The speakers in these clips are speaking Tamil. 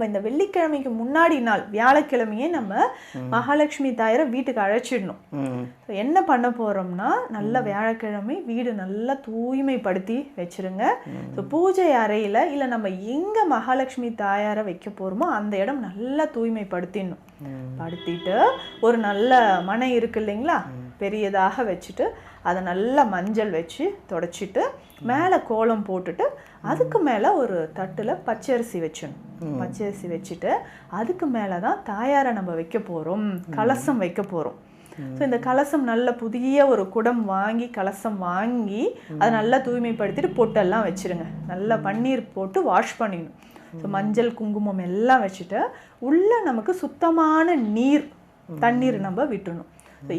நம்ம இந்த வெள்ளிக்கிழமைக்கு முன்னாடி நாள் வியாழக்கிழமையே நம்ம மகாலட்சுமி தாயாரை வீட்டுக்கு அழைச்சிடணும். என்ன பண்ண போறோம்னா, நல்ல வியாழக்கிழமை வீடு நல்லா தூய்மைப்படுத்தி வச்சிருங்க. பூஜை அறையில இல்ல நம்ம எங்க மகாலட்சுமி தாயாரை வைக்க போறோமோ அந்த இடம் நல்லா தூய்மைப்படுத்திடணும். படுத்திட்டு ஒரு நல்ல மனை இருக்கு இல்லைங்களா, பெரியதாக வச்சுட்டு அதை நல்லா மஞ்சள் வச்சு தொடச்சிட்டு மேலே கோலம் போட்டுட்டு அதுக்கு மேலே ஒரு தட்டில் பச்சரிசி வச்சிடணும். பச்சரிசி வச்சுட்டு அதுக்கு மேலே தான் தாயாரை நம்ம வைக்க போகிறோம், கலசம் வைக்க போகிறோம். ஸோ இந்த கலசம் நல்ல புதிய ஒரு குடம் வாங்கி கலசம் வாங்கி அதை நல்லா தூய்மைப்படுத்திட்டு பொட்டெல்லாம் வச்சுருங்க. நல்லா பன்னீர் போட்டு வாஷ் பண்ணிடணும். ஸோ மஞ்சள் குங்குமம் எல்லாம் வச்சுட்டு உள்ளே நமக்கு சுத்தமான தண்ணீர் நம்ம விட்டுணும்.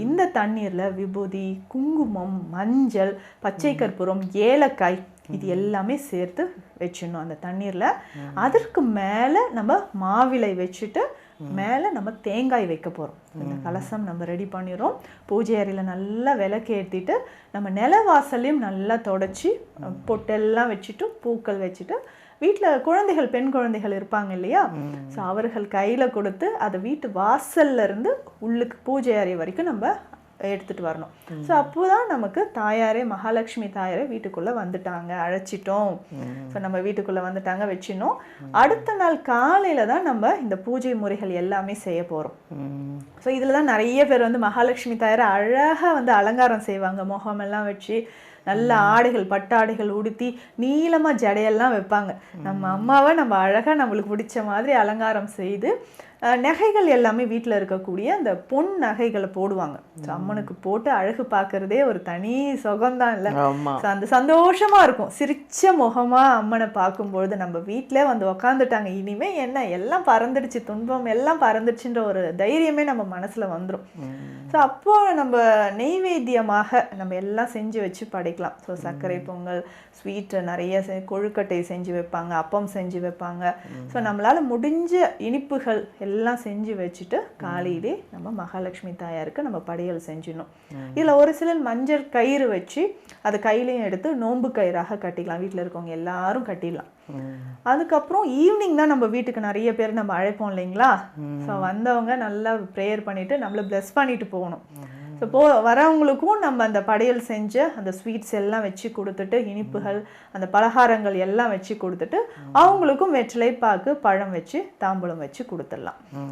இந்த தண்ணீரில் விபூதி, குங்குமம், மஞ்சள், பச்சை கற்பூரம், ஏலக்காய் இது எல்லாமே சேர்த்து வச்சிடணும் அந்த தண்ணீரில். அதற்கு மேலே நம்ம மாவிலை வச்சுட்டு மேலே நம்ம தேங்காய் வைக்க போகிறோம். இந்த கலசம் நம்ம ரெடி பண்ணிடுறோம். பூஜை அறையில் நல்லா விளக்கு ஏற்றிட்டு நம்ம நிலவாசலையும் நல்லா தொடச்சி பொட்டெல்லாம் வச்சுட்டு பூக்கள் வச்சுட்டு வீட்டில் குழந்தைகள், பெண் குழந்தைகள் இருப்பாங்க இல்லையா, ஸோ அவர்கள் கையில் கொடுத்து அதை வீட்டு வாசல்ல இருந்து உள்ளுக்கு பூஜை அறை வரைக்கும் நம்ம எடுத்துகிட்டு வரணும். ஸோ அப்போ தான் நமக்கு தாயாரே, மகாலட்சுமி தாயாரே வீட்டுக்குள்ளே வந்துட்டாங்க, அழைச்சிட்டோம். ஸோ நம்ம வீட்டுக்குள்ளே வந்துட்டாங்க வச்சிடணும். அடுத்த நாள் காலையில் தான் நம்ம இந்த பூஜை முறைகள் எல்லாமே செய்ய போகிறோம். ஸோ இதில் தான் நிறைய பேர் வந்து மகாலட்சுமி தாயாரை அழகாக வந்து அலங்காரம் செய்வாங்க. முகமெல்லாம் வச்சு நல்ல ஆடைகள், பட்டாடைகள் உடுத்தி நீளமாக ஜடையெல்லாம் வைப்பாங்க. நம்ம அம்மாவை நம்ம அழகாக நம்மளுக்கு பிடிச்ச மாதிரி அலங்காரம் செய்து நகைகள் எல்லாமே வீட்டில் இருக்கக்கூடிய அந்த பொன் நகைகளை போடுவாங்க. ஸோ அம்மனுக்கு போட்டு அழகு பார்க்கறதே ஒரு தனி சுகம்தான் இல்லை? ஸோ அந்த சந்தோஷமா இருக்கும். சிரிச்ச முகமா அம்மனை பார்க்கும்பொழுது நம்ம வீட்டிலே வந்து உக்காந்துட்டாங்க, இனிமே என்ன, எல்லாம் பறந்துடுச்சு, துன்பம் எல்லாம் பறந்துடுச்சுன்ற ஒரு தைரியமே நம்ம மனசுல வந்துடும். ஸோ அப்போ நம்ம நெய்வேத்தியமாக நம்ம எல்லாம் செஞ்சு வச்சு படைக்கலாம். ஸோ சர்க்கரை பொங்கல், ஸ்வீட்டு நிறைய கொழுக்கட்டை செஞ்சு வைப்பாங்க, அப்பம் செஞ்சு வைப்பாங்க. ஸோ நம்மளால முடிஞ்ச இனிப்புகள் எல்லாம் செஞ்சு வச்சுட்டு காலையிலே நம்ம மகாலட்சுமி தாயாருக்கு நம்ம படையல் செஞ்சிடணும். இதில் ஒரு சிலர் மஞ்சள் கயிறு வச்சு அதை கையிலையும் எடுத்து நோன்பு கயிறாக கட்டிக்கலாம். வீட்டில் இருக்கவங்க எல்லாரும் கட்டிடலாம். அதுக்கப்புறம் ஈவினிங் தான் நம்ம வீட்டுக்கு நிறைய பேர் நம்ம அழைப்போம் இல்லைங்களா. ஸோ வந்தவங்க நல்லா ப்ரேயர் பண்ணிட்டு நம்மளை பிளஸ் பண்ணிட்டு போகணும். ஸோ வரவங்களுக்கும் நம்ம அந்த படையல் செஞ்ச அந்த ஸ்வீட்ஸ் எல்லாம் வச்சு கொடுத்துட்டு, இனிப்புகள், அந்த பலகாரங்கள் எல்லாம் வச்சு கொடுத்துட்டு அவங்களுக்கும் வெற்றிலை பாக்கு, பழம் வச்சு தாம்பூலம் வச்சு கொடுத்துடலாம்.